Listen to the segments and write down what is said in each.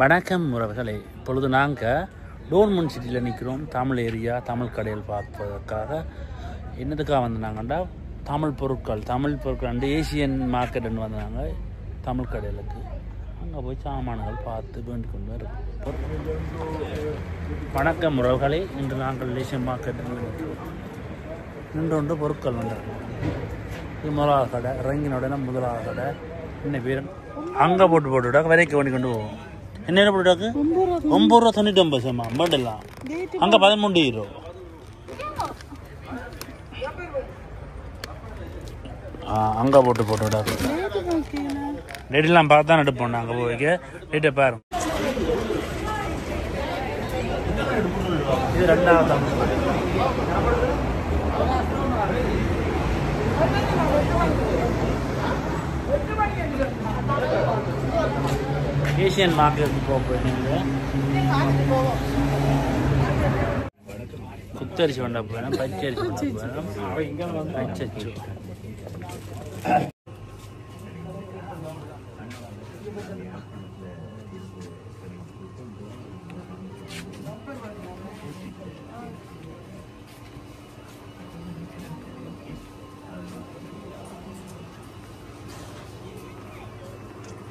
வணக்கம் உறவுகளே. இப்பொழுது நாங்கள் டோன்மன் சிட்டியில் நிற்கிறோம். தமிழ் ஏரியா, தமிழ் கடையில் பார்ப்பதற்காக. என்னதுக்காக வந்தாங்கண்டா தமிழ் பொருட்கள் அண்டு ஏசியன் மார்க்கெட்டுன்னு வந்தாங்க தமிழ் கடையிலுக்கு. அங்கே போய் சாமான்கள் பார்த்து வேண்டி கொண்டு இருக்கும். வணக்கம் உறவுகளே. இன்று நாங்கள் ஏசியன் மார்க்கெட்டில் நின்று பொருட்கள் வந்துருக்கோம். இது முதலாவது கடை. இறங்கினோட முதலாவது கடை. என்ன பேர் அங்கே போட்டு வரைக்கும் வேண்டி கொண்டு போவோம். என்ன போட்டாக்கு 9 ரூபா 99 பண்டெல்லாம் அங்கே 13 ரூபா. அங்கே போட்டுடாக்கு ரேட்டெல்லாம் பார்த்து தான் எடுப்போம். நாங்கள் போய்க்க ரேட்டை பாருங்க. இது 2வது ஏசியன் மார்க்கெட்டுக்கு போகிறீங்க. குத்தரிசி வண்டா போயிடும், பச்சரிசி போயிடும், பச்சச்சு.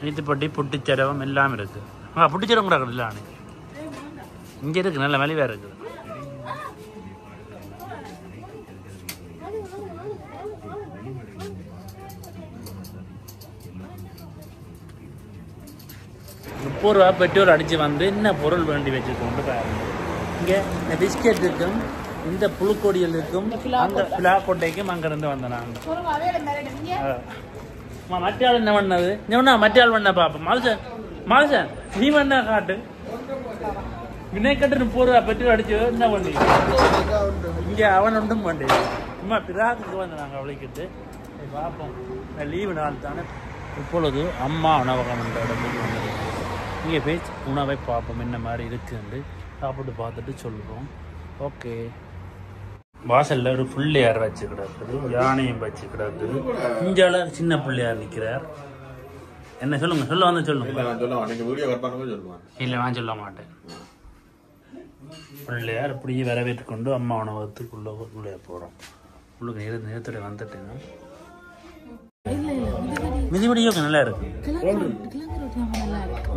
நீத்துப்பட்டி புட்டிச்சரவம் எல்லாம் இருக்கு. புட்டிச்சரவம் கூட இல்லை இங்கே இருக்கு. நல்ல மலிவாக இருக்குது. ₹30 பெட்ரோல் அடித்து வந்து என்ன பொருள் வேண்டி வச்சுக்கொண்டு பாருங்க. இங்கே இந்த பிஸ்கெட் இருக்கும், இந்த புழுக்கொடியில் இருக்கும், அந்த பிளாக்கோட்டைக்கும் அங்கேருந்து வந்தேன் நான். மற்றாள் என்ன பண்ணது? மற்றாள் பண்ண பாப்பா. மால்சன் நீ பண்ண காட்டு வினைக்கட்டு ₹30 பெட்ரோல் அடிச்சு என்ன பண்ணி இங்கே அவன் ஒன்றும் பண்ணி சும்மா பிராக்குக்கு வந்து நாங்கள் அவளைக்கிட்டு பார்ப்போம். லீவு நாள் தானே. இப்பொழுது அம்மா உணவகம் என்ற இடத்துக்கு வந்தது. இங்கே போய் உணவை பார்ப்போம் என்ன மாதிரி இருக்குன்னு சாப்பிட்டு பார்த்துட்டு சொல்லுவோம். ஓகே. வாசல்ல ஒரு பிள்ளையார் வச்சு கிடக்குது, யானையும் வச்சு கிடக்குது. இஞ்சால சின்ன பிள்ளையார் நிற்கிறார். என்ன சொல்லுங்க, சொல்ல வந்து சொல்லுங்க. இல்லை நான் சொல்ல மாட்டேன். பிள்ளையார் இப்படியே வரவேற்று கொண்டு அம்மா உணவகத்துக்குள்ள உள்ளே போகிறோம். உங்களுக்கு நேரத்தோட வந்துட்டேன்னா மிதிபடியோ நல்லா இருக்கு.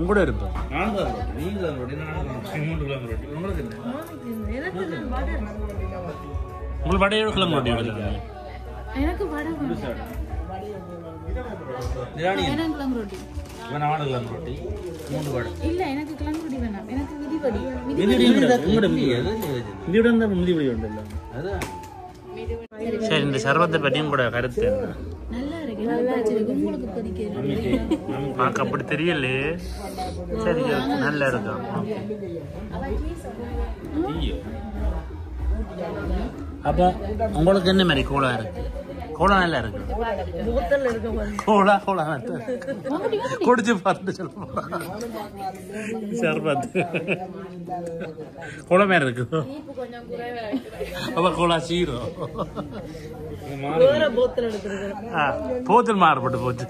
உங்களோட இருக்கும். உங்களுக்கு வடையோட கிளம்ப ரொட்டி எனக்கு வடை ரொட்டி 3 வடை இல்ல. எனக்கு கிளம்ப ரொட்டி வேணாம். எனக்கு மிதிபடி மிதிபடி உண்டல்ல. சரி, இந்த சர்வத்தை பற்றியும் கூட கருத்து என்ன? நல்லா இருக்கு, நல்லா இருக்கு. உங்களுக்கு பிடிக்குது பார்க்க அப்படி தெரியல. சரி, நல்லா இருக்கும். அப்ப உங்களுக்கு என்ன மாதிரி கோலா இருக்கு? கோலா நல்லா இருக்கு. கோலா குடிச்சு பார்த்து சொல்லுவோம். சர்பத்து கோலா மாதிரி இருக்கு. அப்ப கோலா சீரோ போத்தல் மாறுபட்டு போச்சு.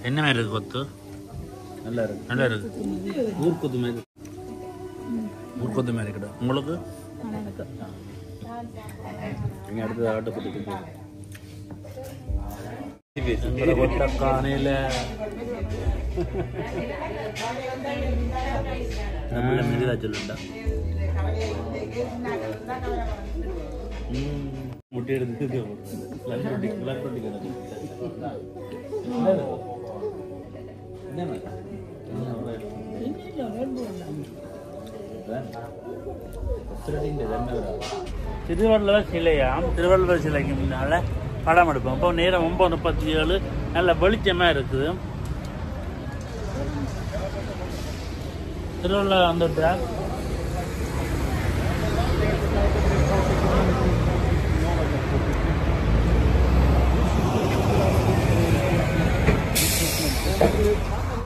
என்ன மாதிரி இருக்கு கொத்து? நல்லா இருக்கு. ஊர்கொத்து மாதிரி கிட்ட உங்களுக்கு அடுத்தது ஆட்டப்பட்டு காணையில நம்மள மெரிதா சொல்லுண்டா முட்டை எடுத்து திருவள்ளுவர் சிலையாம். திருவள்ளுவர் சிலைக்கு முன்னால படம் எடுப்போம். இப்போ நேரம் 9:37. நல்ல வெளிச்சமா இருக்குது. திருவள்ளுவர் அந்த